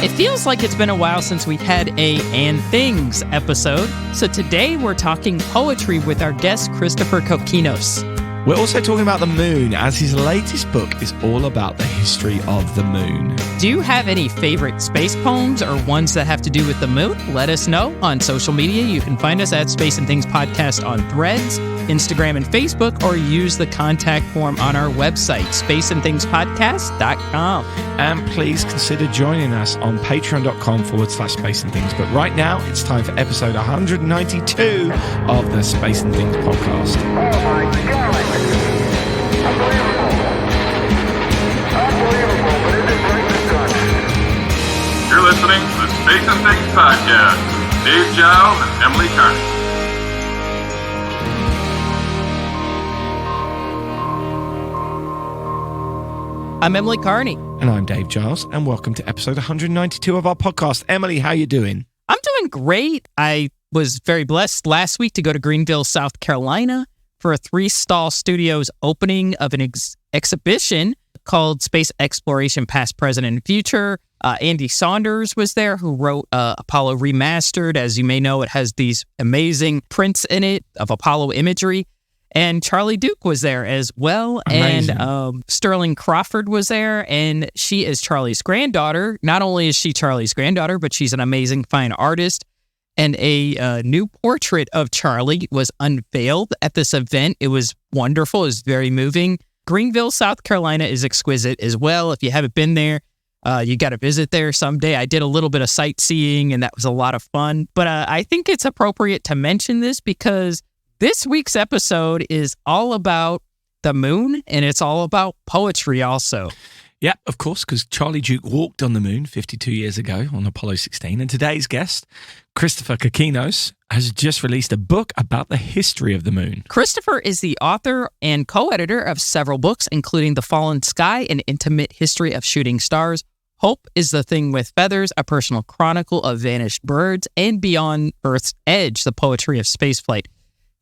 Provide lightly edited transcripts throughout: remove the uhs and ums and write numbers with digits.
It feels like it's been a while since we've had a And Things episode, so today we're talking poetry with our guest, Christopher Cokinos. We're also talking about the moon, as his latest book is all about the history of the moon. Do you have any favorite space poems or ones that have to do with the moon? Let us know on social media. You can find us at Space and Things Podcast on Threads, Instagram, and Facebook, or use the contact form on our website, spaceandthingspodcast.com. And please consider joining us on patreon.com/Space and Things. But right now, it's time for episode 192 of the Space and Things podcast. Oh my God! Unbelievable, but it is right this time. You're listening to the Space and Things podcast. Dave Giles and Emily Carney. I'm Emily Carney. And I'm Dave Giles, and welcome to episode 192 of our podcast. Emily, how you doing? I'm doing great. I was very blessed last week to go to Greenville, South Carolina for a 3-stall studios opening of an exhibition called Space Exploration Past, Present, and Future. Andy Saunders was there, who wrote Apollo Remastered. As you may know, it has these amazing prints in it of Apollo imagery. And Charlie Duke was there as well. Amazing. And Sterling Crawford was there. And she is Charlie's granddaughter. Not only is she Charlie's granddaughter, but she's an amazing fine artist. And a new portrait of Charlie was unveiled at this event. It was wonderful. It was very moving. Greenville, South Carolina is exquisite as well. If you haven't been there, you got to visit there someday. I did a little bit of sightseeing, and that was a lot of fun. But I think it's appropriate to mention this because this week's episode is all about the moon, and it's all about poetry also. Yeah, of course, because Charlie Duke walked on the moon 52 years ago on Apollo 16. And today's guest, Christopher Cokinos, has just released a book about the history of the moon. Christopher is the author and co-editor of several books, including The Fallen Sky, An Intimate History of Shooting Stars, Hope is the Thing with Feathers, A Personal Chronicle of Vanished Birds, and Beyond Earth's Edge, The Poetry of Spaceflight.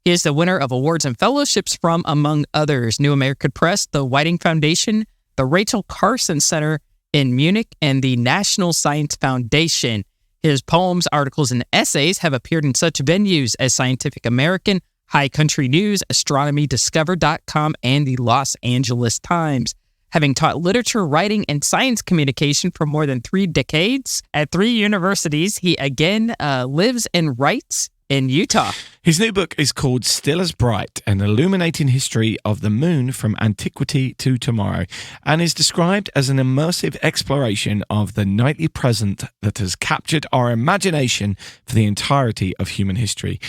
He is the winner of awards and fellowships from, among others, New American Press, the Whiting Foundation, the Rachel Carson Center in Munich, and the National Science Foundation. His poems, articles, and essays have appeared in such venues as Scientific American, High Country News, AstronomyDiscover.com, and the Los Angeles Times. Having taught literature, writing, and science communication for more than 3 decades at 3 universities, he again lives and writes in Utah. His new book is called Still as Bright, An Illuminating History of the Moon from Antiquity to Tomorrow, and is described as an immersive exploration of the nightly present that has captured our imagination for the entirety of human history.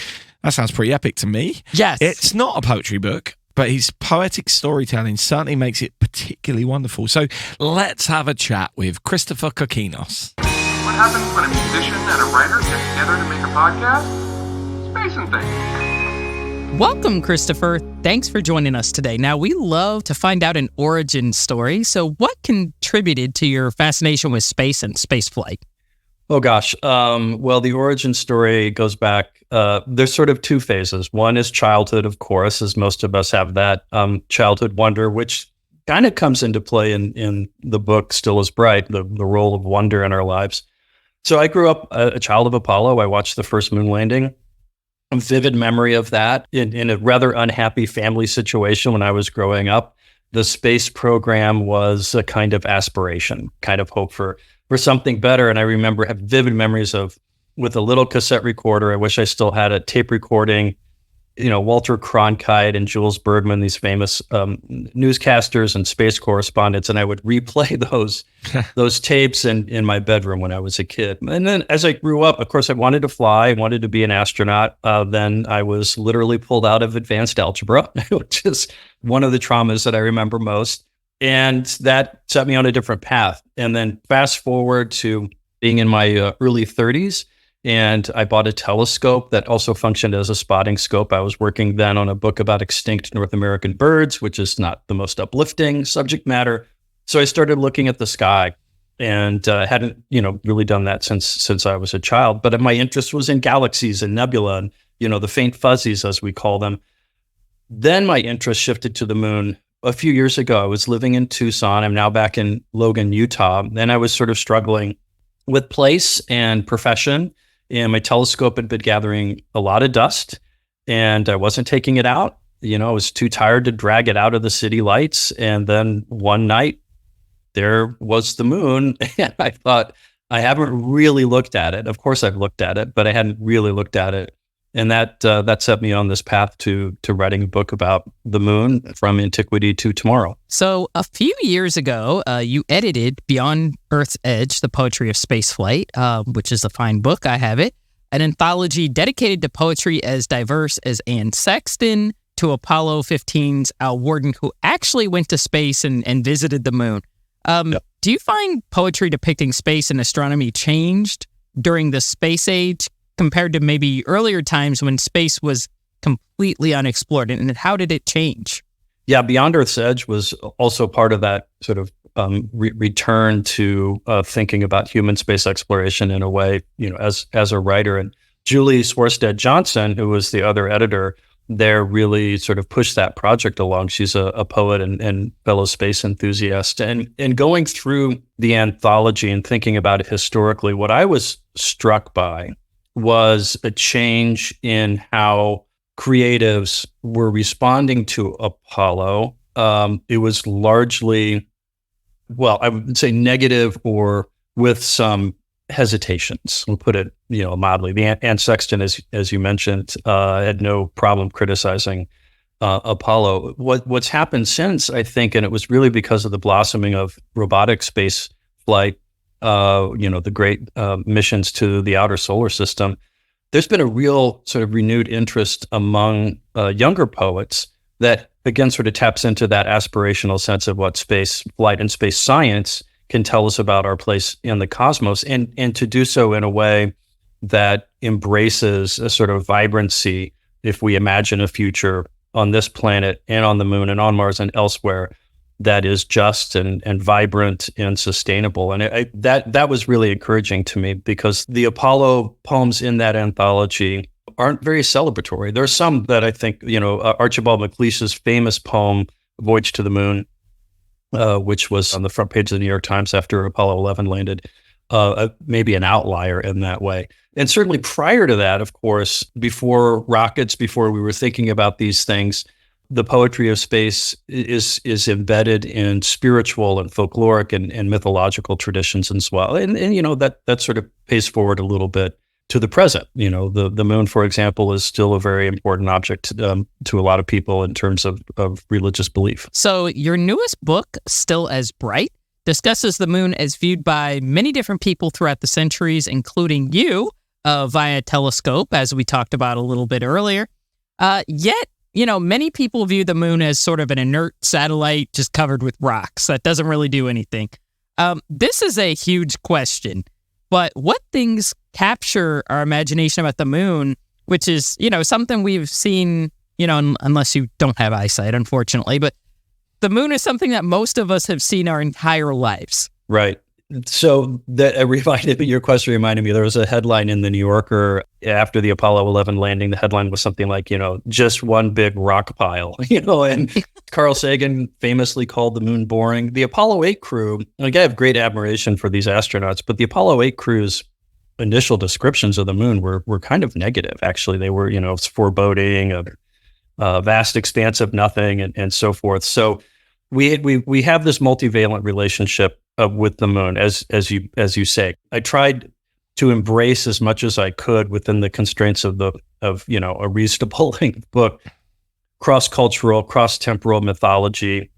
That sounds pretty epic to me. Yes. It's not a poetry book, but his poetic storytelling certainly makes it particularly wonderful. So let's have a chat with Christopher Cokinos. What happens when a musician and a writer get together to make a podcast? Space and Things. Welcome, Christopher. Thanks for joining us today. Now, we love to find out an origin story. So what contributed to your fascination with space and spaceflight? Oh, gosh. Well, the origin story goes back. There's sort of 2 phases. One is childhood, of course, as most of us have that childhood wonder, which kind of comes into play in the book Still as Bright, the role of wonder in our lives. So I grew up a child of Apollo. I watched the first moon landing. A vivid memory of that in a rather unhappy family situation when I was growing up. The space program was a kind of aspiration, kind of hope for something better. And I remember have vivid memories of, with a little cassette recorder, I wish I still had a tape recording, Walter Cronkite and Jules Bergman, these famous newscasters and space correspondents, and I would replay those tapes in my bedroom when I was a kid. And then as I grew up, of course, I wanted to fly, I wanted to be an astronaut. Then I was literally pulled out of advanced algebra, which is one of the traumas that I remember most. And that set me on a different path. And then fast forward to being in my early 30s, and I bought a telescope that also functioned as a spotting scope. I was working then on a book about extinct North American birds, which is not the most uplifting subject matter. So I started looking at the sky and hadn't, really done that since I was a child. But my interest was in galaxies and nebula and, the faint fuzzies, as we call them. Then my interest shifted to the moon. A few years ago, I was living in Tucson. I'm now back in Logan, Utah. And I was sort of struggling with place and profession. And my telescope had been gathering a lot of dust, and I wasn't taking it out. I was too tired to drag it out of the city lights. And then one night, there was the moon, and I thought, I haven't really looked at it. Of course, I've looked at it, but I hadn't really looked at it. And that set me on this path to writing a book about the moon from Antiquity to tomorrow. So a few years ago, you edited Beyond Earth's Edge, The Poetry of Spaceflight, which is a fine book. I have it. An anthology dedicated to poetry as diverse as Anne Sexton to Apollo 15's Al Worden, who actually went to space and visited the moon. Yep. Do you find poetry depicting space and astronomy changed during the space age compared to maybe earlier times when space was completely unexplored? And how did it change? Yeah, Beyond Earth's Edge was also part of that sort of return to thinking about human space exploration in a way, as a writer. And Julie Swarstead Johnson, who was the other editor there, really sort of pushed that project along. She's a poet and fellow space enthusiast. And going through the anthology and thinking about it historically, what I was struck by was a change in how creatives were responding to Apollo. It was largely, well, I would say negative or with some hesitations. We'll put it, mildly. The Anne Sexton, as you mentioned, had no problem criticizing Apollo. What's happened since, I think, and it was really because of the blossoming of robotic space flight, the great missions to the outer solar system. There's been a real sort of renewed interest among younger poets that, again, sort of taps into that aspirational sense of what space flight and space science can tell us about our place in the cosmos, and to do so in a way that embraces a sort of vibrancy if we imagine a future on this planet and on the moon and on Mars and elsewhere that is just and vibrant and sustainable. And that was really encouraging to me, because the Apollo poems in that anthology aren't very celebratory. There are some that I think, Archibald MacLeish's famous poem, Voyage to the Moon, which was on the front page of the New York Times after Apollo 11 landed, maybe an outlier in that way. And certainly prior to that, of course, before rockets, before we were thinking about these things, the poetry of space is embedded in spiritual and folkloric and mythological traditions as well. And that sort of pays forward a little bit to the present. The moon, for example, is still a very important object to a lot of people in terms of religious belief. So your newest book, Still as Bright, discusses the moon as viewed by many different people throughout the centuries, including you, via telescope, as we talked about a little bit earlier. Yet, many people view the moon as sort of an inert satellite just covered with rocks that doesn't really do anything. This is a huge question, but what things capture our imagination about the moon, which is, something we've seen, unless you don't have eyesight, unfortunately, but the moon is something that most of us have seen our entire lives. Right. So that your question reminded me, there was a headline in the New Yorker after the Apollo 11 landing. The headline was something like, just one big rock pile, and Carl Sagan famously called the moon boring. The Apollo 8 crew, like, I have great admiration for these astronauts, but the Apollo 8 crew's initial descriptions of the moon were kind of negative. Actually, they were, it's foreboding, a vast expanse of nothing and so forth. So we have this multivalent relationship with the moon, as you say. I tried to embrace as much as I could within the constraints of a reasonable length book, cross-cultural, cross-temporal mythology,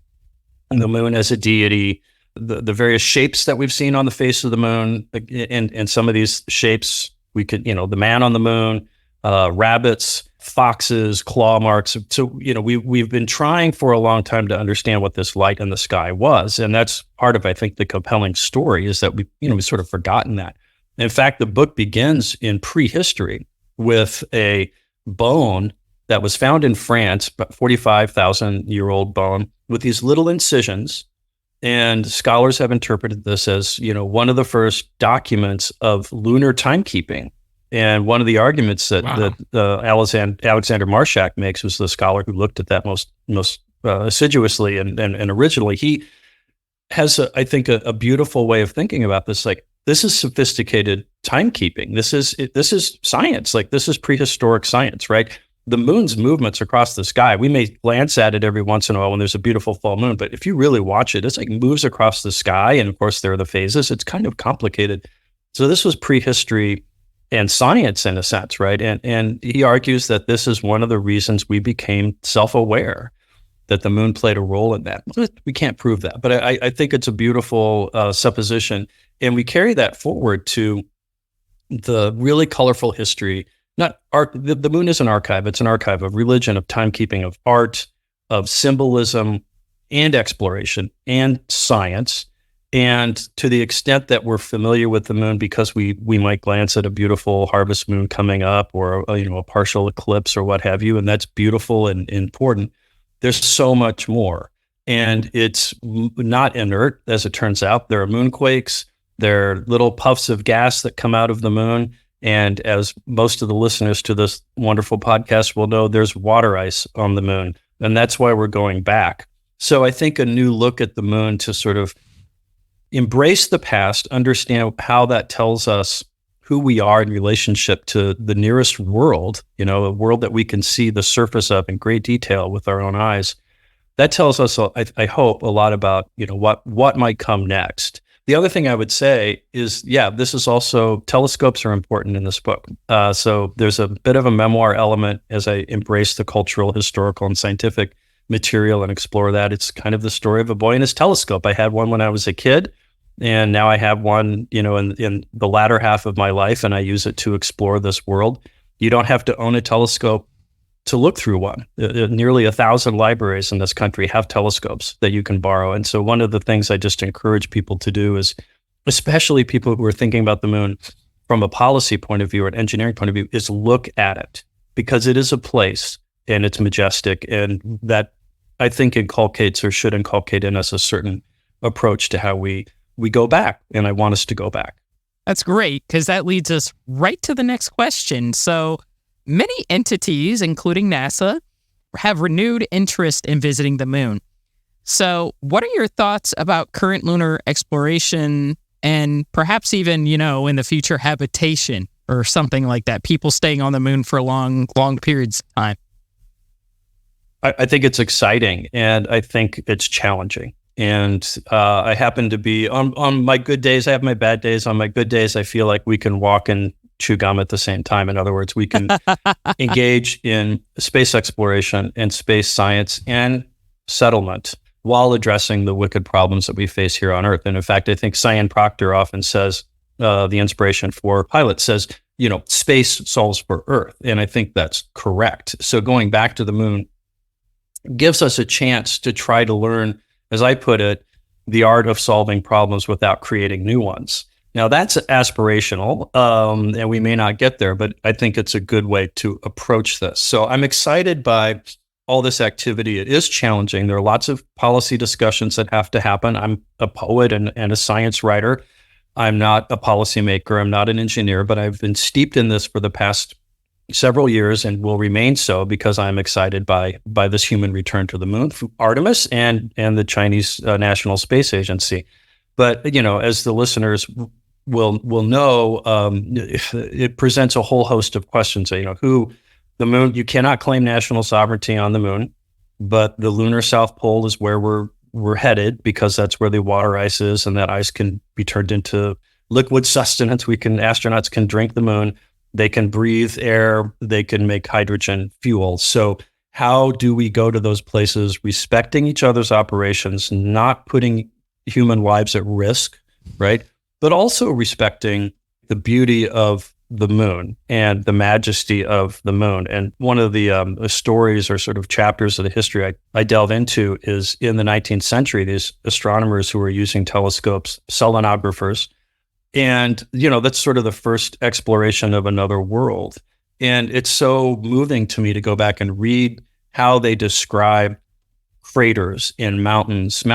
and the moon as a deity, the various shapes that we've seen on the face of the moon, and some of these shapes we could, the man on the moon, rabbits, foxes, claw marks. So, we've been trying for a long time to understand what this light in the sky was. And that's part of, I think, the compelling story, is that we've sort of forgotten that. In fact, the book begins in prehistory with a bone that was found in France, about 45,000-year-old bone, with these little incisions. And scholars have interpreted this as, one of the first documents of lunar timekeeping. And one of the arguments that Alexander Marshak makes, was the scholar who looked at that most assiduously and originally, he has, I think, a beautiful way of thinking about this. Like, this is sophisticated timekeeping. This is science. Like, this is prehistoric science, right? The moon's movements across the sky, we may glance at it every once in a while when there's a beautiful full moon, but if you really watch it, it's like moves across the sky. And of course, there are the phases. It's kind of complicated. So this was prehistory and science in a sense, right? And he argues that this is one of the reasons we became self-aware, that the moon played a role in that. We can't prove that, but I think it's a beautiful supposition. And we carry that forward to the really colorful history. Not art. The moon is an archive. It's an archive of religion, of timekeeping, of art, of symbolism, and exploration, and science. And to the extent that we're familiar with the moon because we might glance at a beautiful harvest moon coming up, or a partial eclipse or what have you, and that's beautiful and important, there's so much more. And it's not inert, as it turns out. There are moonquakes. There are little puffs of gas that come out of the moon. And as most of the listeners to this wonderful podcast will know, there's water ice on the moon. And that's why we're going back. So I think a new look at the moon to sort of embrace the past, understand how that tells us who we are in relationship to the nearest world, a world that we can see the surface of in great detail with our own eyes. That tells us, I hope, a lot about, what might come next. The other thing I would say is, this is also, telescopes are important in this book. So there's a bit of a memoir element as I embrace the cultural, historical, and scientific material and explore that. It's kind of the story of a boy and his telescope. I had one when I was a kid, and now I have one, in the latter half of my life, and I use it to explore this world. You don't have to own a telescope to look through one. Nearly 1,000 libraries in this country have telescopes that you can borrow. And so one of the things I just encourage people to do is, especially people who are thinking about the moon from a policy point of view or an engineering point of view, is look at it, because it is a place and it's majestic. And that, I think, inculcates or should inculcate in us a certain approach to how we go back. And I want us to go back. That's great, because that leads us right to the next question. So many entities, including NASA, have renewed interest in visiting the moon. So what are your thoughts about current lunar exploration and perhaps even, in the future, habitation or something like that, people staying on the moon for long periods of time? I think it's exciting, and I think it's challenging. And I happen to be, on my good days, I have my bad days. On my good days, I feel like we can walk and chew gum at the same time. In other words, we can engage in space exploration and space science and settlement while addressing the wicked problems that we face here on Earth. And in fact, I think Cyan Proctor often says, the inspiration for pilots says, space solves for Earth. And I think that's correct. So going back to the moon gives us a chance to try to learn, as I put it, the art of solving problems without creating new ones. Now, that's aspirational, and we may not get there, but I think it's a good way to approach this. So I'm excited by all this activity. It is challenging. There are lots of policy discussions that have to happen. I'm a poet and a science writer. I'm not a policymaker. I'm not an engineer, but I've been steeped in this for the past several years and will remain so, because I'm excited by this human return to the moon, Artemis and the Chinese National Space Agency. But, as the listeners will know, it presents a whole host of questions. Who the moon, you cannot claim national sovereignty on the moon, but the lunar South Pole is where we're headed, because that's where the water ice is, and that ice can be turned into liquid sustenance. Astronauts can drink the moon. They can breathe air. They can make hydrogen fuel. So how do we go to those places respecting each other's operations, not putting human lives at risk, right? But also respecting the beauty of the moon and the majesty of the moon. And one of the stories or sort of chapters of the history I delve into is in the 19th century, these astronomers who were using telescopes, selenographers, and, that's sort of the first exploration of another world. And it's so moving to me to go back and read how they describe craters in mountains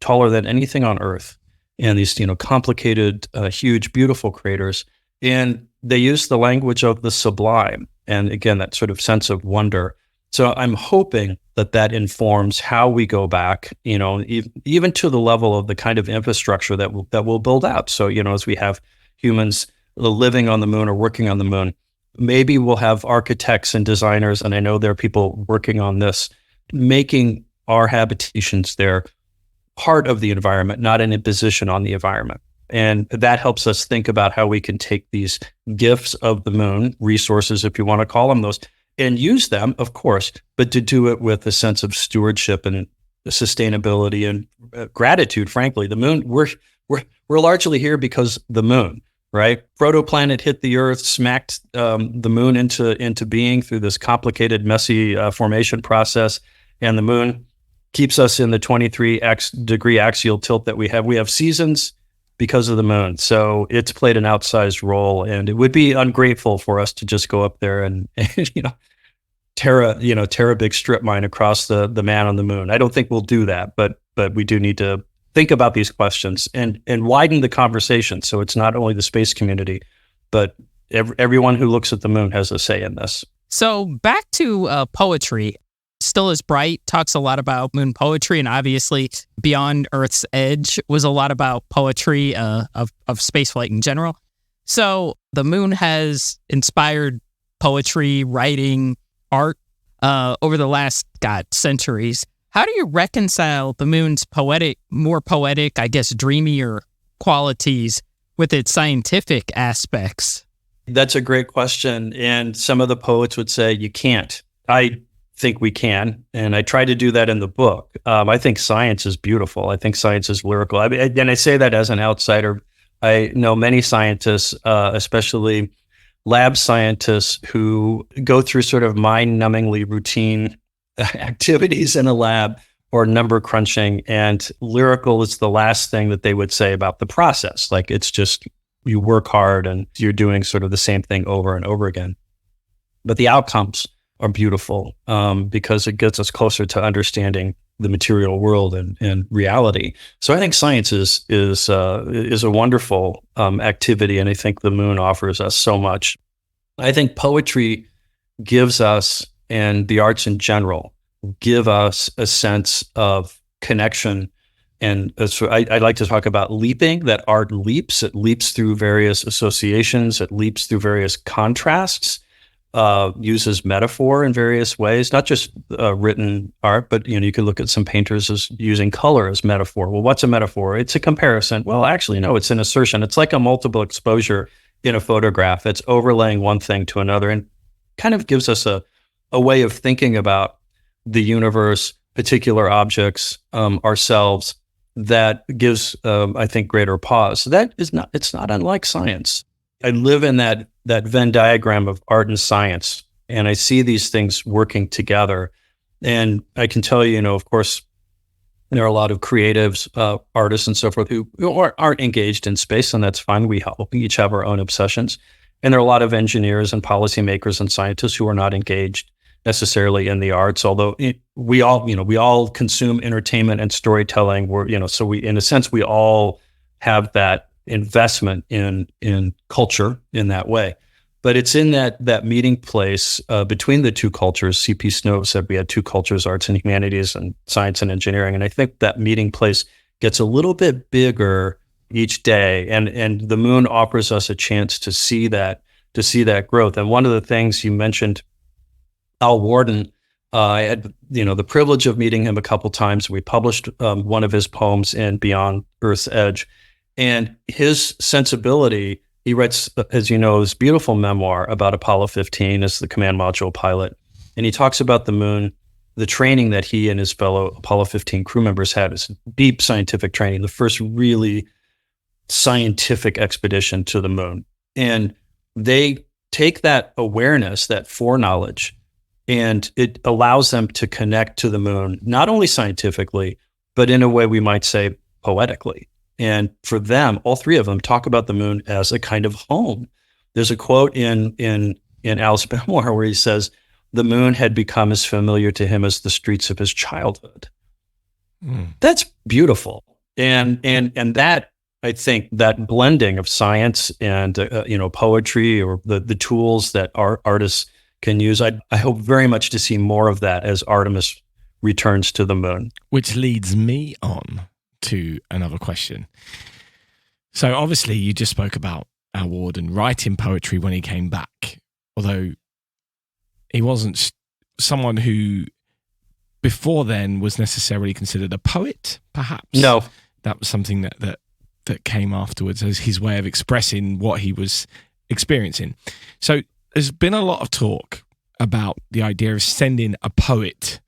taller than anything on Earth, and these, complicated, huge, beautiful craters. And they use the language of the sublime. And again, that sort of sense of wonder. So I'm hoping that informs how we go back, even to the level of the kind of infrastructure that we'll build out. So, as we have humans living on the moon or working on the moon, maybe we'll have architects and designers, and I know there are people working on this, making our habitations there part of the environment, not an imposition on the environment. And that helps us think about how we can take these gifts of the moon, resources, if you want to call them those, and use them, of course, but to do it with a sense of stewardship and sustainability and gratitude. Frankly, the moon, we're largely here because the moon, right? Protoplanet hit the Earth, smacked the moon into being through this complicated, messy formation process, and the moon keeps us in the 23-degree axial tilt that we have. We have seasons because of the moon, so it's played an outsized role, and it would be ungrateful for us to just go up there and tear a big strip mine across the man on the moon. I don't think we'll do that, but we do need to think about these questions and widen the conversation. So it's not only the space community, but everyone who looks at the moon has a say in this. So back to poetry. Still as Bright talks a lot about moon poetry, and obviously Beyond Earth's Edge was a lot about poetry of spaceflight in general. So the moon has inspired poetry, writing, art over the last, centuries. How do you reconcile the moon's more poetic, I guess, dreamier qualities with its scientific aspects? That's a great question. And some of the poets would say you can't. I think we can. And I try to do that in the book. I think science is beautiful. I think science is lyrical. And I say that as an outsider. I know many scientists, especially lab scientists, who go through sort of mind-numbingly routine activities in a lab or number crunching, and lyrical is the last thing that they would say about the process. Like, it's just, you work hard and you're doing sort of the same thing over and over again. But the outcomes are beautiful because it gets us closer to understanding the material world and reality. So I think science is a wonderful activity, and I think the moon offers us so much. I think poetry gives us, and the arts in general, give us a sense of connection. And so I like to talk about leaping, that art leaps. It leaps through various associations. It leaps through various contrasts. Uses metaphor in various ways, not just written art, but you can look at some painters as using color as metaphor. Well, what's a metaphor? It's a comparison. Well, actually, no, it's an assertion. It's like a multiple exposure in a photograph. It's overlaying one thing to another, and kind of gives us a way of thinking about the universe, particular objects, ourselves, that gives, I think, greater pause. It's not unlike science. I live in that Venn diagram of art and science, and I see these things working together. And I can tell you, of course, there are a lot of creatives, artists and so forth who aren't engaged in space, and that's fine. We each have our own obsessions. And there are a lot of engineers and policymakers and scientists who are not engaged necessarily in the arts, although we all consume entertainment and storytelling. So we, in a sense, we all have that investment in culture in that way. But it's in that meeting place between the two cultures. C.P. Snow said we had two cultures, arts and humanities and science and engineering. And I think that meeting place gets a little bit bigger each day. And the moon offers us a chance to see that growth. And one of the things you mentioned, Al Warden, I had the privilege of meeting him a couple times. We published one of his poems in Beyond Earth's Edge. And his sensibility, he writes, as you know, his beautiful memoir about Apollo 15 as the command module pilot. And he talks about the moon, the training that he and his fellow Apollo 15 crew members had, is deep scientific training, the first really scientific expedition to the moon. And they take that awareness, that foreknowledge, and it allows them to connect to the moon, not only scientifically, but in a way we might say poetically. And for them, all three of them talk about the moon as a kind of home. There's a quote in Al's memoir where he says, the moon had become as familiar to him as the streets of his childhood. That's beautiful. And that, I think, that blending of science and, poetry, or the tools that artists can use, I hope very much to see more of that as Artemis returns to the moon. Which leads me on to another question. So obviously you just spoke about Al Worden writing poetry when he came back, although he wasn't someone who before then was necessarily considered a poet, perhaps. No. That was something that came afterwards as his way of expressing what he was experiencing. So there's been a lot of talk about the idea of sending a poet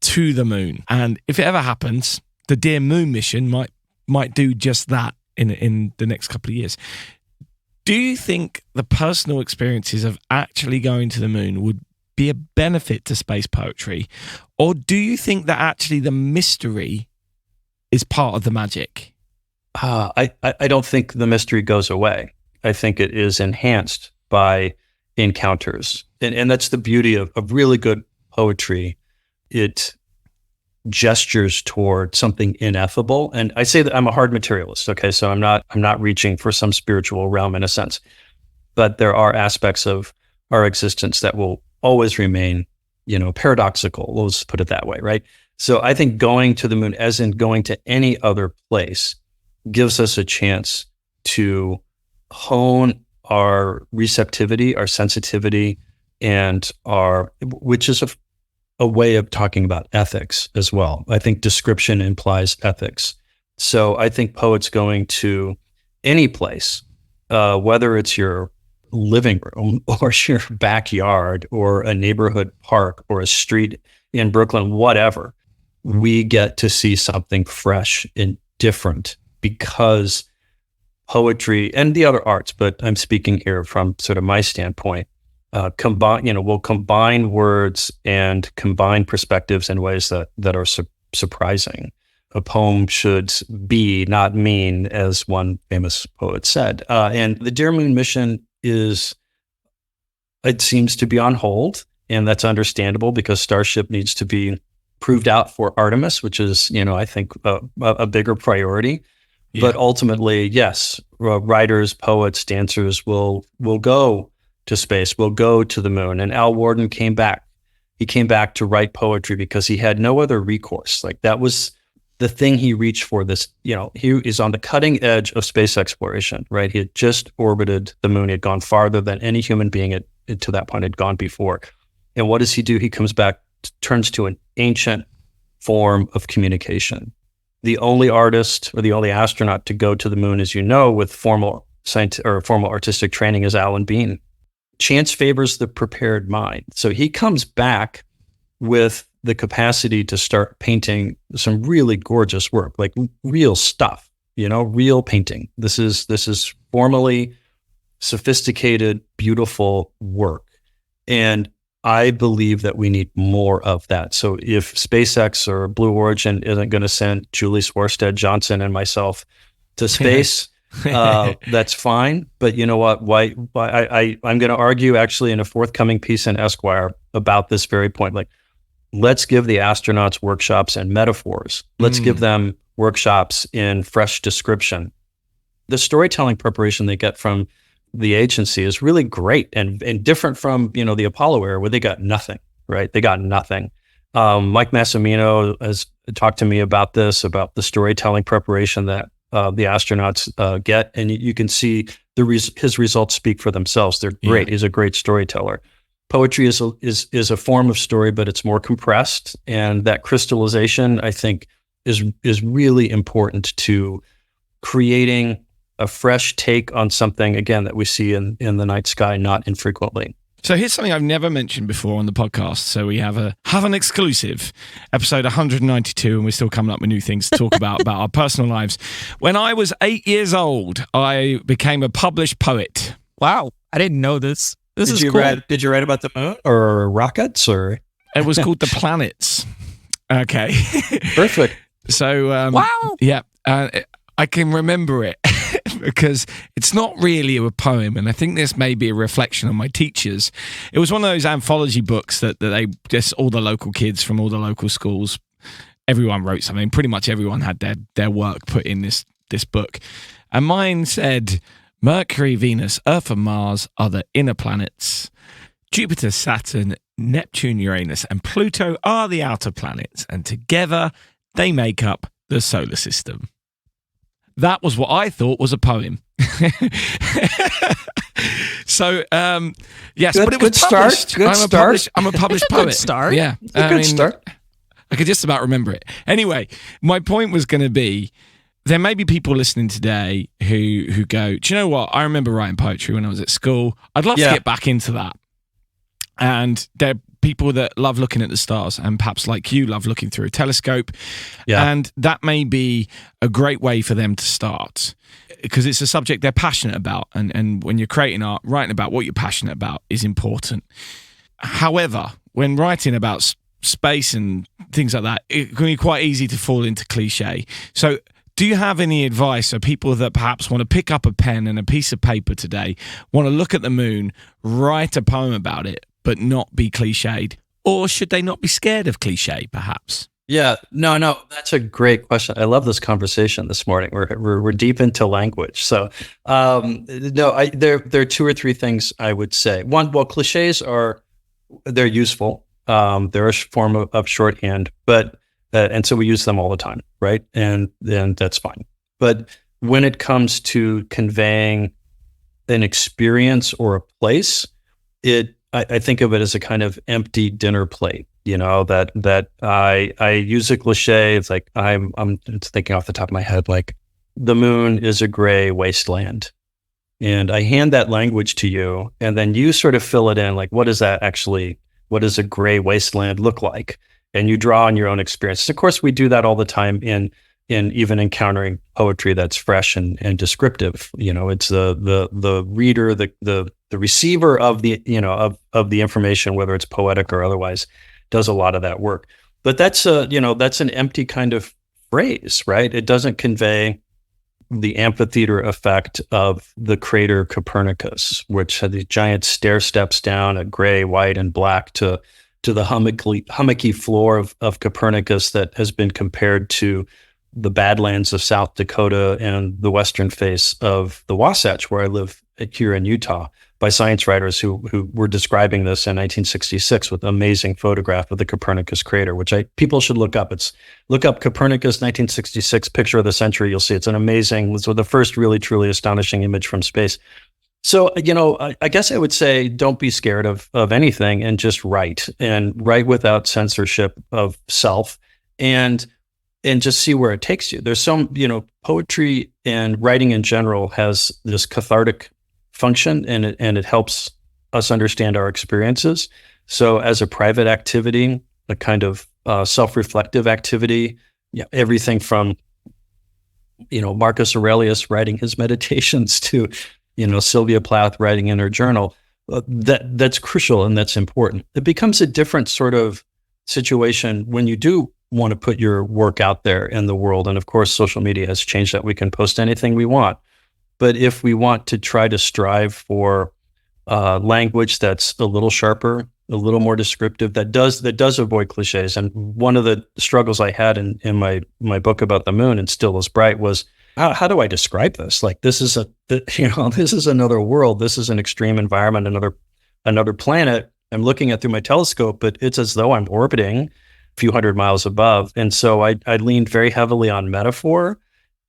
to the moon. And if it ever happens, the Dear Moon mission might do just that in the next couple of years. Do you think the personal experiences of actually going to the moon would be a benefit to space poetry? Or do you think that actually the mystery is part of the magic? I don't think the mystery goes away. I think it is enhanced by encounters. And that's the beauty of really good poetry. It gestures toward something ineffable. And I say that I'm a hard materialist, okay? So I'm not reaching for some spiritual realm in a sense. But there are aspects of our existence that will always remain, paradoxical. Let's put it that way, right? So I think going to the moon, as in going to any other place, gives us a chance to hone our receptivity, our sensitivity, and which is a way of talking about ethics as well. I think description implies ethics. So I think poets going to any place, whether it's your living room or your backyard or a neighborhood park or a street in Brooklyn, whatever, we get to see something fresh and different because poetry and the other arts, but I'm speaking here from sort of my standpoint, will combine words and combine perspectives in ways that are surprising. A poem should be, not mean, as one famous poet said. And the Dear Moon mission it seems to be on hold, and that's understandable because Starship needs to be proved out for Artemis, which is, I think a bigger priority. Yeah. But ultimately, yes, writers, poets, dancers will go to space, will go to the moon. And Al Worden came back. He came back to write poetry because he had no other recourse. Like that was the thing he reached for. This, he is on the cutting edge of space exploration, right? He had just orbited the moon. He had gone farther than any human being to that point had gone before. And what does he do? He comes back, turns to an ancient form of communication. The only artist or the only astronaut to go to the moon, as you know, with formal artistic training is Alan Bean. Chance favors the prepared mind. So he comes back with the capacity to start painting some really gorgeous work, like real stuff, real painting. This is formally sophisticated, beautiful work. And I believe that we need more of that. So if SpaceX or Blue Origin isn't going to send Julie Swarstead Johnson and myself to space, that's fine. But you know what? I'm going to argue actually in a forthcoming piece in Esquire about this very point. Like, let's give the astronauts workshops and metaphors. Let's give them workshops in fresh description. The storytelling preparation they get from the agency is really great and different from, the Apollo era where they got nothing, right? They got nothing. Mike Massimino has talked to me about this, about the storytelling preparation that the astronauts get. And you can see his results speak for themselves. They're great. Yeah. He's a great storyteller. Poetry is a form of story, but it's more compressed. And that crystallization, I think, is really important to creating a fresh take on something, again, that we see in the night sky not infrequently. So here's something I've never mentioned before on the podcast. So we have an exclusive, episode 192, and we're still coming up with new things to talk about our personal lives. When I was 8 years old, I became a published poet. Wow, I didn't know this. This is cool. Did you write about the moon or rockets or? It was called The Planets. Okay. Perfect. So, wow. Yeah, I can remember it. Because it's not really a poem, and I think this may be a reflection on my teachers. It was one of those anthology books that they just, all the local kids from all the local schools, everyone wrote something. Pretty much everyone had their work put in this book. And mine said, Mercury, Venus, Earth and Mars are the inner planets. Jupiter, Saturn, Neptune, Uranus, and Pluto are the outer planets, and together they make up the solar system. That was what I thought was a poem. So, yes, but it was published. Good start. I'm a published It's a poet. good start. Yeah. Good start. I could just about remember it. Anyway, my point was going to be, there may be people listening today who go, do you know what? I remember writing poetry when I was at school. I'd love to get back into that. And there are people that love looking at the stars, and perhaps like you love looking through a telescope. Yeah. And that may be a great way for them to start, because it's a subject they're passionate about. And when you're creating art, writing about what you're passionate about is important. However, when writing about space and things like that, it can be quite easy to fall into cliche. So do you have any advice for people that perhaps want to pick up a pen and a piece of paper today, want to look at the moon, write a poem about it, but not be cliched? Or should they not be scared of cliche, perhaps? Yeah, no, that's a great question. I love this conversation this morning. We're deep into language. So, there are two or three things I would say. One, well, cliches they're useful. They're a form of shorthand, but and so we use them all the time, right? And that's fine. But when it comes to conveying an experience or a place, I think of it as a kind of empty dinner plate. You know, that I use a cliche. It's like I'm thinking off the top of my head, like the moon is a gray wasteland, and I hand that language to you, and then you sort of fill it in. Like, what does a gray wasteland look like? And you draw on your own experiences. Of course, we do that all the time in even encountering poetry that's fresh and descriptive. You know, it's the reader, the receiver of the of the information, whether it's poetic or otherwise, does a lot of that work. But that's an empty kind of phrase, right? It doesn't convey the amphitheater effect of the crater Copernicus, which had these giant stair steps down at gray, white, and black to the hummocky floor of Copernicus that has been compared to the Badlands of South Dakota and the western face of the Wasatch, where I live here in Utah, by science writers who were describing this in 1966 with an amazing photograph of the Copernicus crater, which people should look up. Look up Copernicus 1966 picture of the century. You'll see it's the first really truly astonishing image from space. So, I guess I would say don't be scared of anything, and just write without censorship of self, and just see where it takes you. There's some, poetry and writing in general has this cathartic function, and it helps us understand our experiences. So as a private activity, a kind of self-reflective activity, everything from, Marcus Aurelius writing his meditations to, Sylvia Plath writing in her journal, that's crucial and that's important. It becomes a different sort of situation when you do want to put your work out there in the world. And of course, social media has changed that. We can post anything we want. But if we want to try to strive for language that's a little sharper, a little more descriptive, that does avoid cliches. And one of the struggles I had in my book about the moon, and Still as Bright, was how do I describe this? Like, this is this is another world. This is an extreme environment, another planet I'm looking at through my telescope, but it's as though I'm orbiting a few hundred miles above. And so I leaned very heavily on metaphor.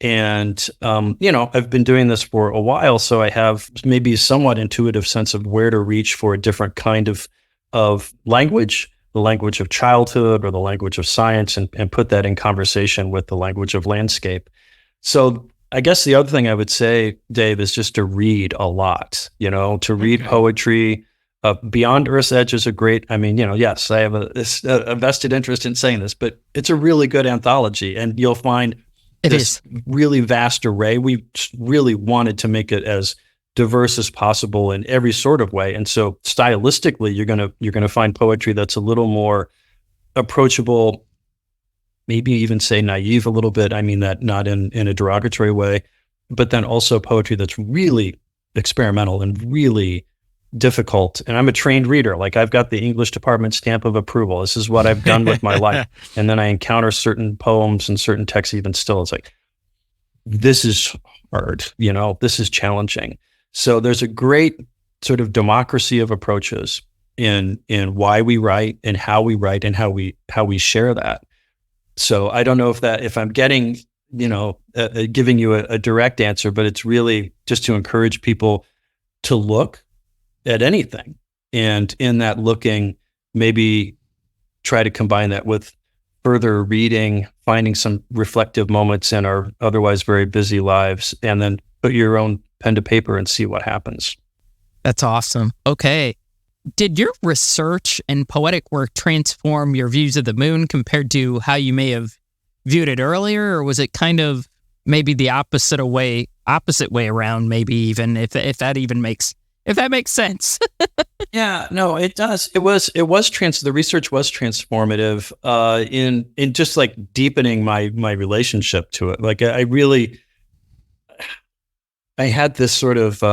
And, I've been doing this for a while, so I have maybe a somewhat intuitive sense of where to reach for a different kind of language, the language of childhood or the language of science, and put that in conversation with the language of landscape. So I guess the other thing I would say, Dave, is just to read a lot, to read poetry. Beyond Earth's Edge is a great, yes, I have a vested interest in saying this, but it's a really good anthology, and you'll find this really vast array. We really wanted to make it as diverse as possible in every sort of way. And so stylistically, you're gonna find poetry that's a little more approachable, maybe even say naive a little bit. I mean that not in a derogatory way, but then also poetry that's really experimental and really difficult. And I'm a trained reader. Like, I've got the English department stamp of approval. This is what I've done with my life. And then I encounter certain poems and certain texts even still. It's like, this is hard, this is challenging. So there's a great sort of democracy of approaches. in why we write and how we share that. So I don't know if I'm getting, giving you a direct answer, but it's really just to encourage people to look at anything, and in that looking, maybe try to combine that with further reading, finding some reflective moments in our otherwise very busy lives, and then put your own pen to paper and see what happens. That's awesome. Okay. Did your research and poetic work transform your views of the moon compared to how you may have viewed it earlier, or was it kind of maybe the opposite way around? Maybe even if that makes sense. Yeah, no, it does. The research was transformative in just like deepening my relationship to it. Like I had this sort of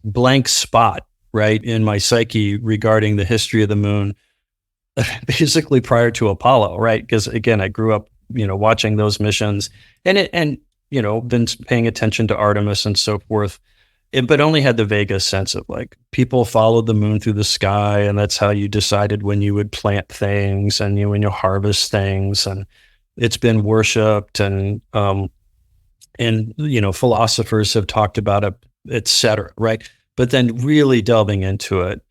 blank spot, right, in my psyche regarding the history of the moon, basically prior to Apollo, right? Because again, I grew up, watching those missions, and been paying attention to Artemis and so forth, but only had the vaguest sense of like people followed the moon through the sky, and that's how you decided when you would plant things and when you harvest things, and it's been worshipped, and philosophers have talked about it, et cetera, right? But then really delving into it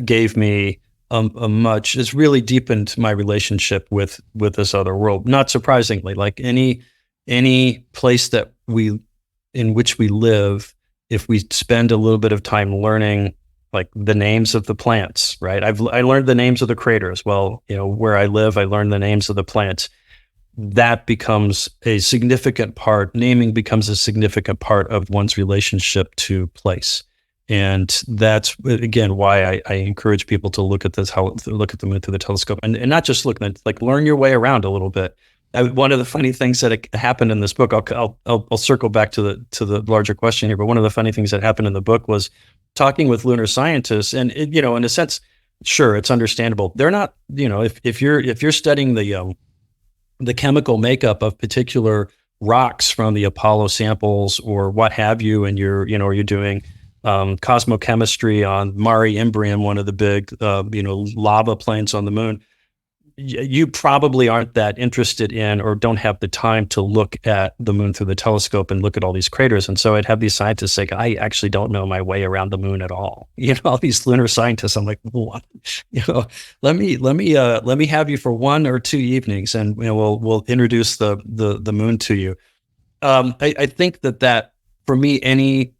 gave me it's really deepened my relationship with this other world. Not surprisingly, like any place in which we live, if we spend a little bit of time learning like the names of the plants, right? I learned the names of the craters. Well, where I live, I learned the names of the plants. That becomes a significant part. Naming becomes a significant part of one's relationship to place. And that's, again, why I encourage people to look at look at the moon through the telescope, and not just look at, like, learn your way around a little bit. One of the funny things that happened in this book, I'll circle back to the larger question here, but one of the funny things that happened in the book was talking with lunar scientists, and in a sense, sure, it's understandable. They're not, if you're studying the chemical makeup of particular rocks from the Apollo samples or what have you, and you're doing cosmochemistry on Mare Imbrium, one of the big, lava plains on the moon, you probably aren't that interested in or don't have the time to look at the moon through the telescope and look at all these craters. And so I'd have these scientists say, I actually don't know my way around the moon at all. All these lunar scientists, I'm like, what? Let me have you for 1 or 2 evenings, and we'll introduce the moon to you. I think that for me, any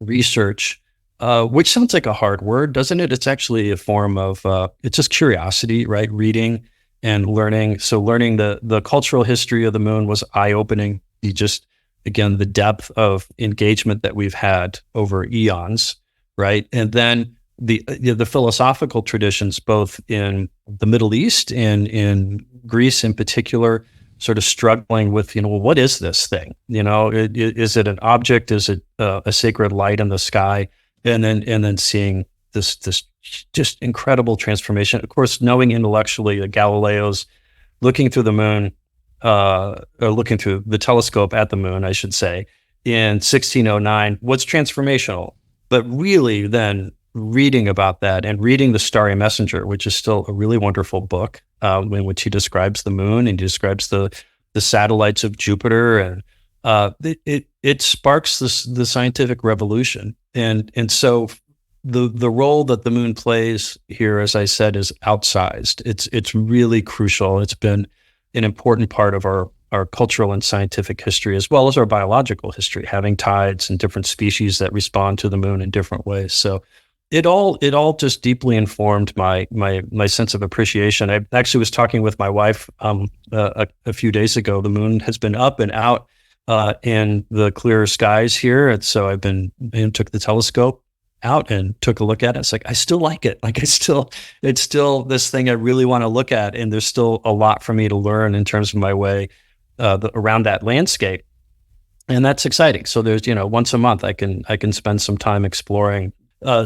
research, which sounds like a hard word, doesn't it? It's actually a form of, it's just curiosity, right? Reading and learning. So learning the cultural history of the moon was eye-opening. Again, the depth of engagement that we've had over eons, right? And then the philosophical traditions, both in the Middle East and in Greece in particular, sort of struggling with, what is this thing? Is it an object? Is it a sacred light in the sky? And then seeing this just incredible transformation. Of course, knowing intellectually that Galileo's looking through the moon, or looking through the telescope at the moon, I should say, in 1609 was transformational. But really then reading about that and reading The Starry Messenger, which is still a really wonderful book, in which he describes the moon and he describes the satellites of Jupiter, and it sparks the scientific revolution. And so the role that the moon plays here, as I said, is outsized. It's really crucial. It's been an important part of our cultural and scientific history, as well as our biological history, having tides and different species that respond to the moon in different ways. So it all just deeply informed my sense of appreciation. I actually was talking with my wife a few days ago. The moon has been up and out in the clear skies here, and so I took the telescope out and took a look at it. It's like, I still like it. Like, it's still this thing I really want to look at, and there's still a lot for me to learn in terms of my way around that landscape, and that's exciting. So there's once a month I can spend some time exploring.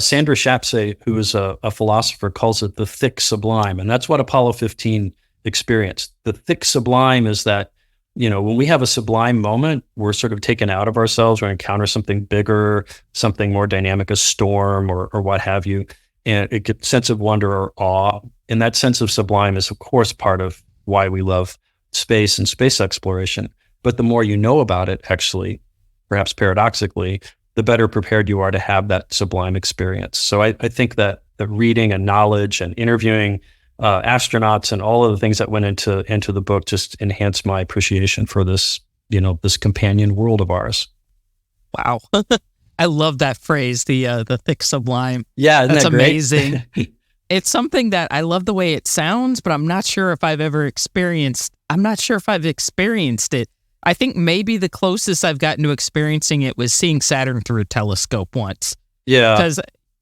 Sandra Shapsay, who is a philosopher, calls it the thick sublime, and that's what Apollo 15 experienced. The thick sublime is that, when we have a sublime moment, we're sort of taken out of ourselves or encounter something bigger, something more dynamic, a storm or what have you. and a sense of wonder or awe. And that sense of sublime is, of course, part of why we love space and space exploration. But the more you know about it, actually, perhaps paradoxically, the better prepared you are to have that sublime experience. So I think that the reading and knowledge and interviewing astronauts and all of the things that went into the book just enhanced my appreciation for this, this companion world of ours. Wow. I love that phrase, the thick sublime. Yeah, isn't that's that great? amazing. It's something that I love the way it sounds, but I'm not sure if I've experienced it. I think maybe the closest I've gotten to experiencing it was seeing Saturn through a telescope once. Yeah. Because,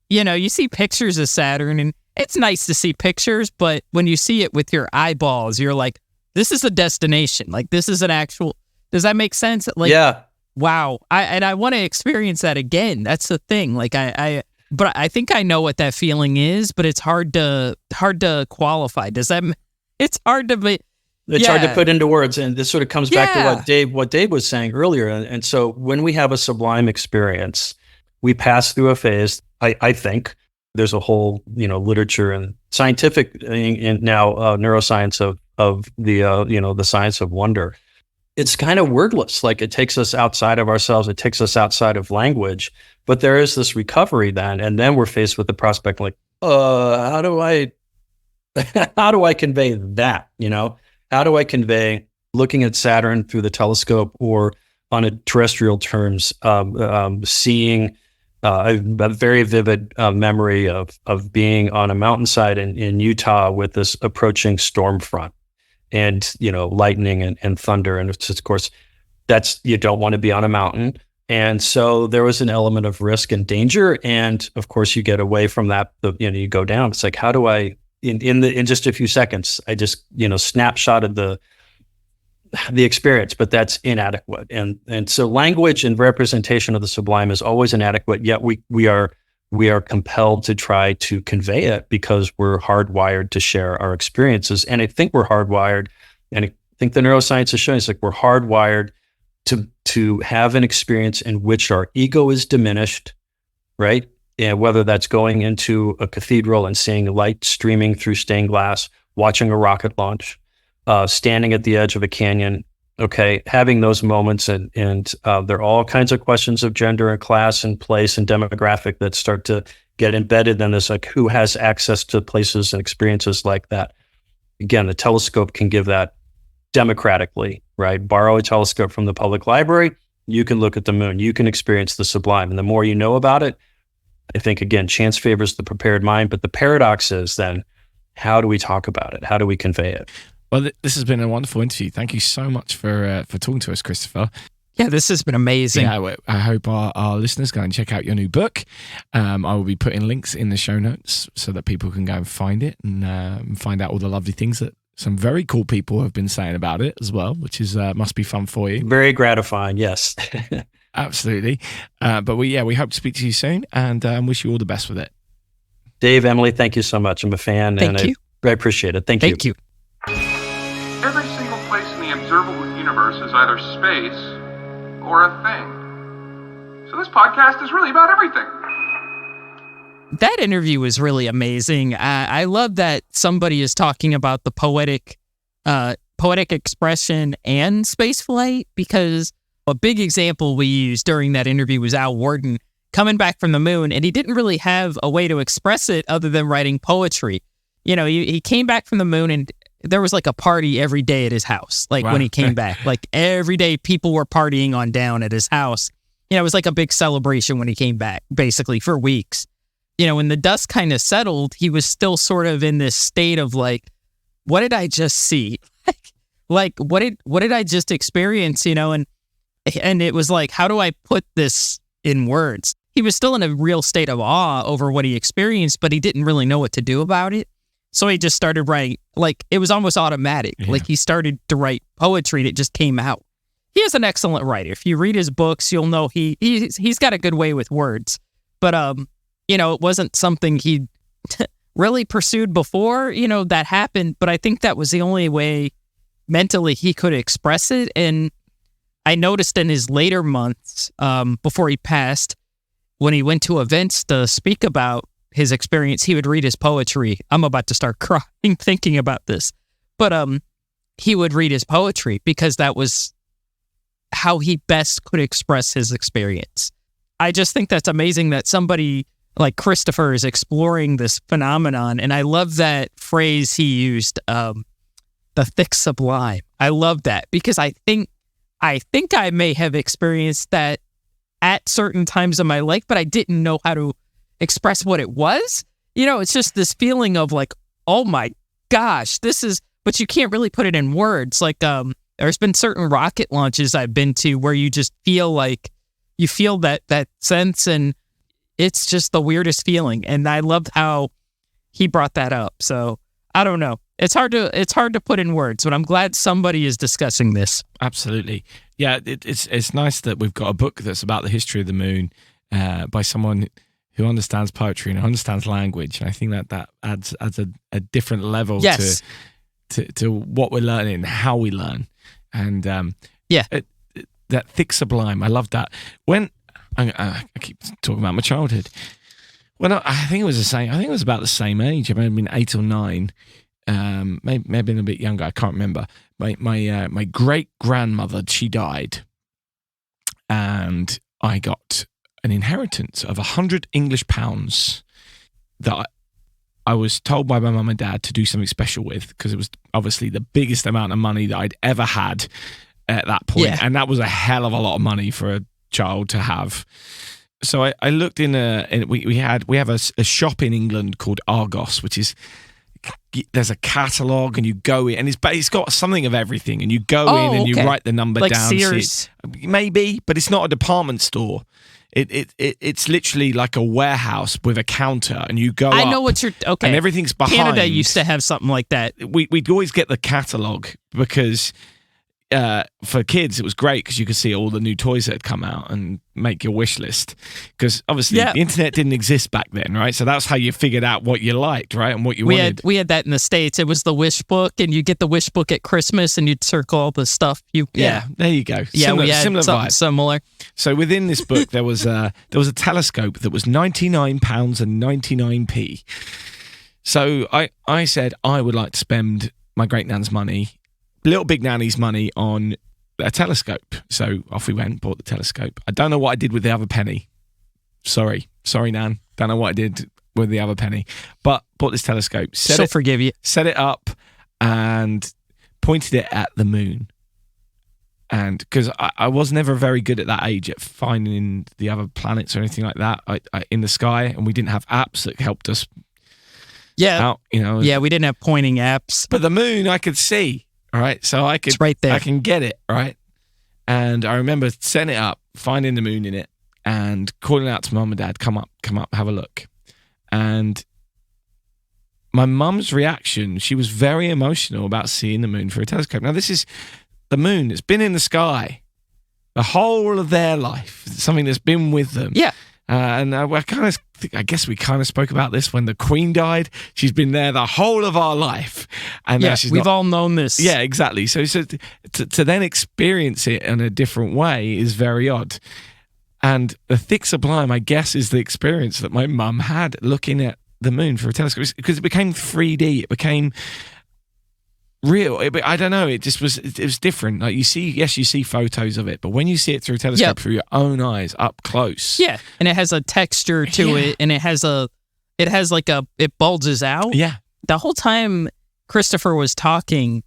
you see pictures of Saturn and it's nice to see pictures, but when you see it with your eyeballs, you're like, this is a destination. Like, this is an actual, does that make sense? Like, yeah. Wow. I want to experience that again. That's the thing. Like, but I think I know what that feeling is, but it's hard to qualify. It's hard to be. It's hard to put into words, and this sort of comes back to what Dave was saying earlier. And so when we have a sublime experience, we pass through a phase. I think there's a whole literature and scientific and now neuroscience of the science of wonder. It's kind of wordless. Like, it takes us outside of ourselves. It takes us outside of language. But there is this recovery then, and then we're faced with the prospect like, how do I convey that? How do I convey looking at Saturn through the telescope, or on a terrestrial terms, seeing a very vivid memory of being on a mountainside in Utah with this approaching storm front and, lightning and thunder. And it's, of course, you don't want to be on a mountain. And so there was an element of risk and danger. And of course, you get away from that, you go down. It's like, how do I, in just a few seconds, I just snapshotted the experience, but that's inadequate. And so language and representation of the sublime is always inadequate. Yet we are compelled to try to convey it because we're hardwired to share our experiences. And I think we're hardwired, and I think the neuroscience is showing us like we're hardwired to have an experience in which our ego is diminished, right? And whether that's going into a cathedral and seeing light streaming through stained glass, watching a rocket launch, standing at the edge of a canyon, having those moments, and there are all kinds of questions of gender and class and place and demographic that start to get embedded in this, like who has access to places and experiences like that. Again, the telescope can give that democratically, right? Borrow a telescope from the public library, you can look at the moon, you can experience the sublime. And the more you know about it, I think, again, chance favors the prepared mind. But the paradox is then, how do we talk about it? How do we convey it? Well, this has been a wonderful interview. Thank you so much for talking to us, Christopher. Yeah, this has been amazing. Yeah, I hope our listeners go and check out your new book. I will be putting links in the show notes so that people can go and find it and find out all the lovely things that some very cool people have been saying about it as well, which is must be fun for you. Very gratifying, yes. Absolutely. But we hope to speak to you soon, and wish you all the best with it. Dave, Emily, thank you so much. I'm a fan. Thank you. I appreciate it. Thank you. Thank you. Every single place in the observable universe is either space or a thing. So this podcast is really about everything. That interview was really amazing. I love that somebody is talking about the poetic expression and spaceflight, because a big example we used during that interview was Al Worden coming back from the moon, and he didn't really have a way to express it other than writing poetry. He came back from the moon, and there was like a party every day at his house. Like, wow. When he came back, like every day people were partying on down at his house. It was like a big celebration when he came back, basically for weeks. When the dust kind of settled, he was still sort of in this state of like, what did I just see? Like what did I just experience? And it was like, how do I put this in words? He was still in a real state of awe over what he experienced, but he didn't really know what to do about it. So he just started writing, like it was almost automatic. Yeah. Like he started to write poetry and it just came out. He is an excellent writer. If you read his books, you'll know he's got a good way with words. But it wasn't something he really pursued before, that happened. But I think that was the only way mentally he could express it. And I noticed in his later months, before he passed, when he went to events to speak about his experience, he would read his poetry. I'm about to start crying thinking about this. But he would read his poetry because that was how he best could express his experience. I just think that's amazing that somebody like Christopher is exploring this phenomenon. And I love that phrase he used, the thick sublime. I love that because I think I may have experienced that at certain times in my life, but I didn't know how to express what it was. It's just this feeling of like, oh my gosh, but you can't really put it in words. Like, there's been certain rocket launches I've been to where you just feel like you feel that sense, and it's just the weirdest feeling. And I loved how he brought that up. So I don't know. It's hard to put in words, but I'm glad somebody is discussing this. Absolutely. Yeah, it's nice that we've got a book that's about the history of the moon by someone who understands poetry and understands language. And I think that adds a different level Yes. to what we're learning, how we learn. And that thick sublime, I love that. When I keep talking about my childhood, when I think it was the same. I think it was about the same age. I may have been 8 or 9. Maybe been a bit younger. I can't remember. My great grandmother, she died, and I got an inheritance of 100 English pounds that I was told by my mum and dad to do something special with, because it was obviously the biggest amount of money that I'd ever had at that point. Yeah. And that was a hell of a lot of money for a child to have. So I looked we have a shop in England called Argos, which is, there's a catalogue, and you go in, and it's got something of everything, and you go in and you write the number like down. Sears. Maybe, but it's not a department store. It's literally like a warehouse with a counter, and you go I know up, what you're okay. and everything's behind. Canada used to have something like that. We'd always get the catalogue because for kids it was great because you could see all the new toys that had come out and make your wish list, because obviously the internet didn't exist back then, right? So that's how you figured out what you liked, right, and what you wanted. We had that in the States. It was the wish book, and you get the wish book at Christmas, and you'd circle all the stuff. There you go. Yeah, we had similar something vibe. similar. So within this book there was a telescope that was £99 and 99p. So I said I would like to spend my great nan's money, little big nanny's money, on a telescope. So off we went, bought the telescope. I don't know what I did with the other penny. Sorry, Nan. Don't know what I did with the other penny. But bought this telescope. Forgive you. Set it up and pointed it at the moon. And because I was never very good at that age at finding the other planets or anything like that in the sky, and we didn't have apps that helped us out, Yeah, we didn't have pointing apps. But the moon I could see. All right, so it's right there. I can get it, right? And I remember setting it up, finding the moon in it, and calling out to mum and dad, come up, have a look. And my mum's reaction, she was very emotional about seeing the moon through a telescope. Now, this is the moon. It's been in the sky the whole of their life. It's something that's been with them. Yeah. And I guess we kind of spoke about this when the Queen died. She's been there the whole of our life, and now we've all known this. Yeah, exactly. So to then experience it in a different way is very odd. And the thick sublime, I guess, is the experience that my mum had looking at the moon through a telescope, because it became 3D. It became real. I don't know. It was different. Like you see photos of it, but when you see it through a telescope through your own eyes up close, and it has a texture to it, and it bulges out. Yeah. The whole time Christopher was talking,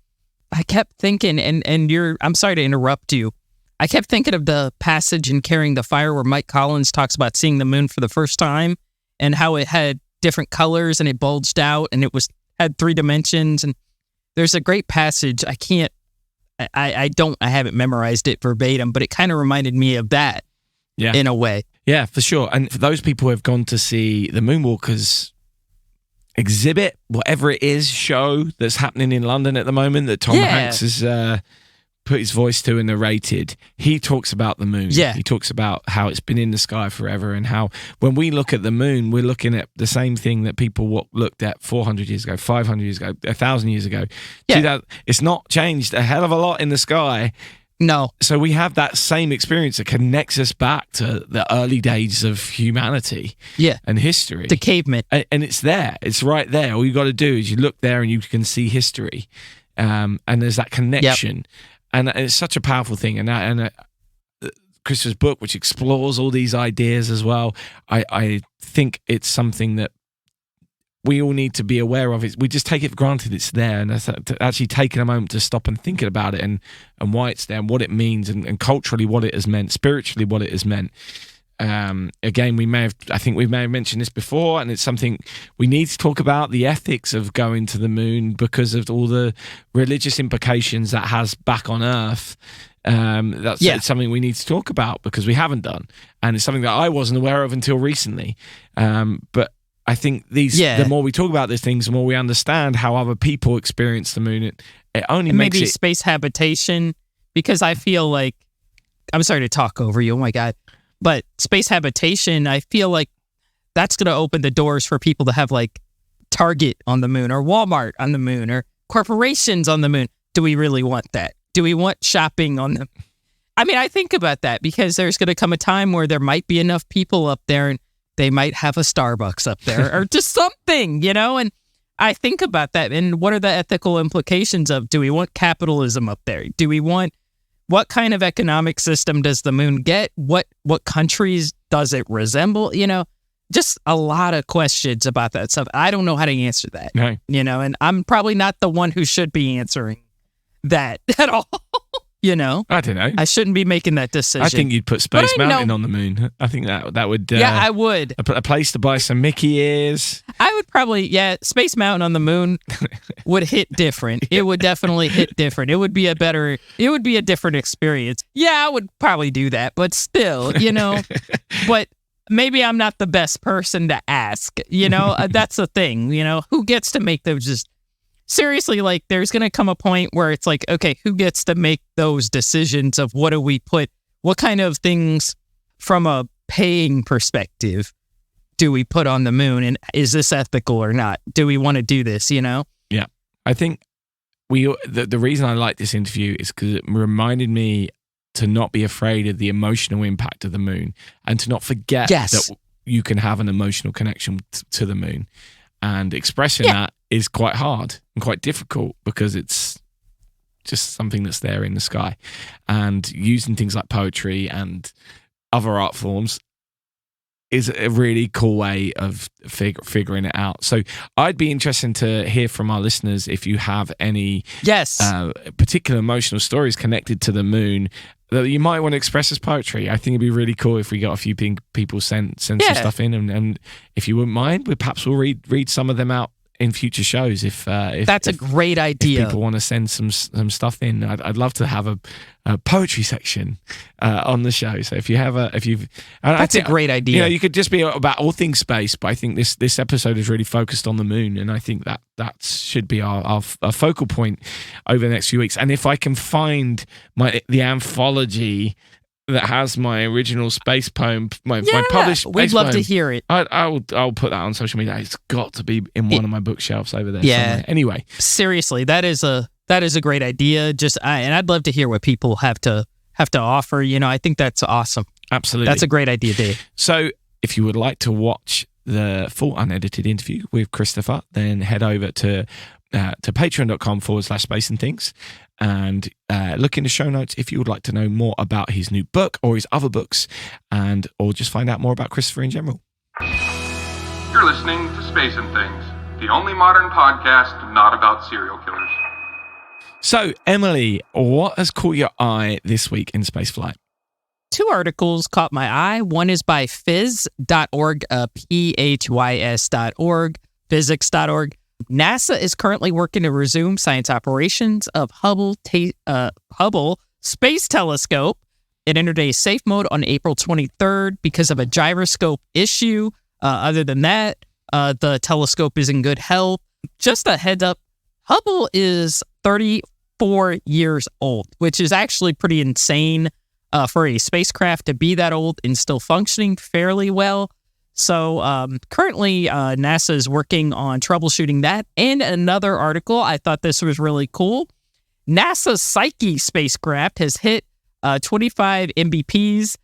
I kept thinking, and I'm sorry to interrupt you. I kept thinking of the passage in Carrying the Fire where Mike Collins talks about seeing the moon for the first time and how it had different colors and it bulged out and had 3 dimensions. And there's a great passage. I haven't memorized it verbatim, but it kind of reminded me of that in a way. Yeah, for sure. And for those people who have gone to see the Moonwalkers exhibit, whatever it is, show that's happening in London at the moment that Tom Hanks has put his voice to and narrated, he talks about the moon. Yeah. He talks about how it's been in the sky forever, and how when we look at the moon, we're looking at the same thing that people looked at 400 years ago, 500 years ago, 1,000 years ago. Yeah. It's not changed a hell of a lot in the sky No. So we have that same experience that connects us back to the early days of humanity and history. The caveman. And it's there. It's right there. All you got to do is you look there and you can see history. And there's that connection. Yep. And it's such a powerful thing. And Christopher's book, which explores all these ideas as well, I think it's something that we all need to be aware of. We just take it for granted it's there, and actually taking a moment to stop and thinking about it and why it's there and what it means and culturally what it has meant, spiritually what it has meant. Again, I think we may have mentioned this before, and it's something we need to talk about, the ethics of going to the moon because of all the religious implications that has back on Earth. It's something we need to talk about because we haven't done, and it's something that I wasn't aware of until recently. But I think the more we talk about these things, the more we understand how other people experience the moon. It only makes maybe it space habitation, because I feel like, I'm sorry to talk over you, oh my God, but space habitation, I feel like that's going to open the doors for people to have like Target on the moon or Walmart on the moon or corporations on the moon. Do we really want that? Do we want shopping on the... I mean, I think about that because there's going to come a time where there might be enough people up there and they might have a Starbucks up there or just something, and I think about that. And what are the ethical implications of, do we want capitalism up there? Do we want, what kind of economic system does the moon get? What countries does it resemble? Just a lot of questions about that stuff. I don't know how to answer that, No. And I'm probably not the one who should be answering that at all. I don't know. I shouldn't be making that decision. I think you'd put Space Mountain on the moon. I think that would... I would. A place to buy some Mickey ears. I would probably, Space Mountain on the moon would hit different. It would definitely hit different. It would be a different experience. Yeah, I would probably do that, but still, but maybe I'm not the best person to ask, that's the thing, who gets to make those just... Seriously, like, there's going to come a point where it's like, okay, who gets to make those decisions of what do we put, what kind of things from a paying perspective do we put on the moon? And is this ethical or not? Do we want to do this, Yeah. I think the reason I like this interview is because it reminded me to not be afraid of the emotional impact of the moon and to not forget that you can have an emotional connection to the moon. And expressing that is quite hard and quite difficult because it's just something that's there in the sky. And using things like poetry and other art forms is a really cool way of figuring it out. So I'd be interested to hear from our listeners if you have any particular emotional stories connected to the moon that you might want to express as poetry. I think it'd be really cool if we got a few people send some stuff in, and if you wouldn't mind, we'll read some of them out in future shows. If that's a great idea. If people want to send some stuff in, I'd love to have a poetry section on the show. So that's a great idea. You could just be about all things space, but I think this episode is really focused on the moon, and I think that should be our focal point over the next few weeks. And if I can find the anthology that has my original space poem, my published space we'd love poem, to hear it. I'll put that on social media. It's got to be in one of my bookshelves over there somewhere. Anyway. Seriously, that is a great idea. And I'd love to hear what people have to offer. I think that's awesome. Absolutely. That's a great idea, Dave. So if you would like to watch the full unedited interview with Christopher, then head over to patreon.com/space and things and look in the show notes if you would like to know more about his new book or his other books, or just find out more about Christopher in general. You're listening to Space and Things, the only modern podcast not about serial killers. So, Emily, what has caught your eye this week in spaceflight? 2 articles caught my eye. One is by phys.org, phys.org, physics.org. NASA is currently working to resume science operations of Hubble Space Telescope. It entered a safe mode on April 23rd because of a gyroscope issue. Other than that, the telescope is in good health. Just a heads up, Hubble is 34 years old, which is actually pretty insane for a spacecraft to be that old and still functioning fairly well. So currently, NASA is working on troubleshooting that. And another article, I thought this was really cool. NASA's Psyche spacecraft has hit 25 MBPs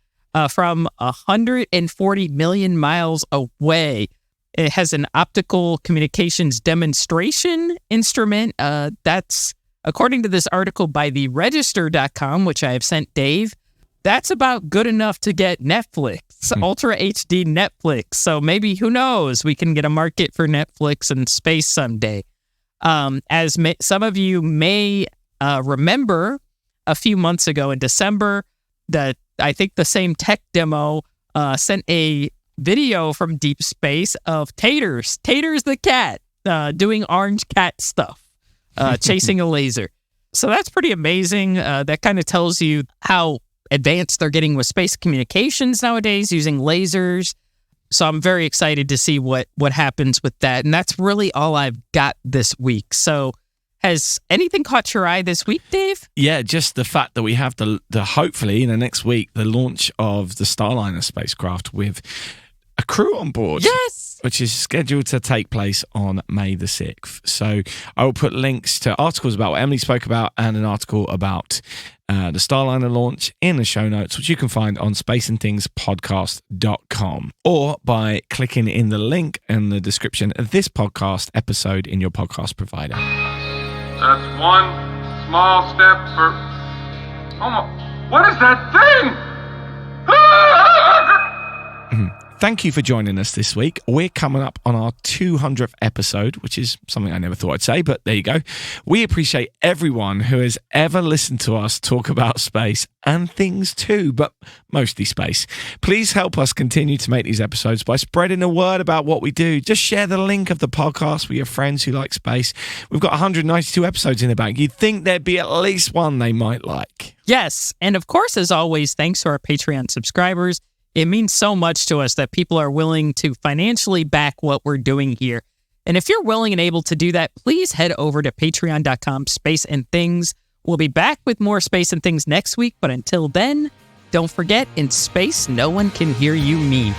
from 140 million miles away. It has an optical communications demonstration instrument. That's, according to this article by theregister.com, which I have sent Dave, that's about good enough to get Netflix, Ultra HD Netflix. So maybe, who knows, we can get a market for Netflix in space someday. Some of you may remember, a few months ago in December, that I think the same tech demo sent a video from deep space of Taters the cat, doing orange cat stuff, chasing a laser. So that's pretty amazing. That kind of tells you how advanced they're getting with space communications nowadays using lasers. So I'm very excited to see what happens with that. And that's really all I've got this week. So has anything caught your eye this week, Dave? Yeah, just the fact that we have the hopefully in the next week, the launch of the Starliner spacecraft with a crew on board. Yes! Which is scheduled to take place on May the 6th. So I will put links to articles about what Emily spoke about and an article about the Starliner launch in the show notes, which you can find on spaceandthingspodcast.com or by clicking in the link in the description of this podcast episode in your podcast provider. That's one small step for... Oh my... What is that thing? Thank you for joining us this week. We're coming up on our 200th episode, which is something I never thought I'd say, but there you go. We appreciate everyone who has ever listened to us talk about space and things too, but mostly space. Please help us continue to make these episodes by spreading the word about what we do. Just share the link of the podcast with your friends who like space. We've got 192 episodes in the bag. You'd think there'd be at least one they might like. Yes. And of course, as always, thanks to our Patreon subscribers. It means so much to us that people are willing to financially back what we're doing here. And if you're willing and able to do that, please head over to patreon.com, Space and Things. We'll be back with more Space and Things next week. But until then, don't forget, in space, no one can hear you mean.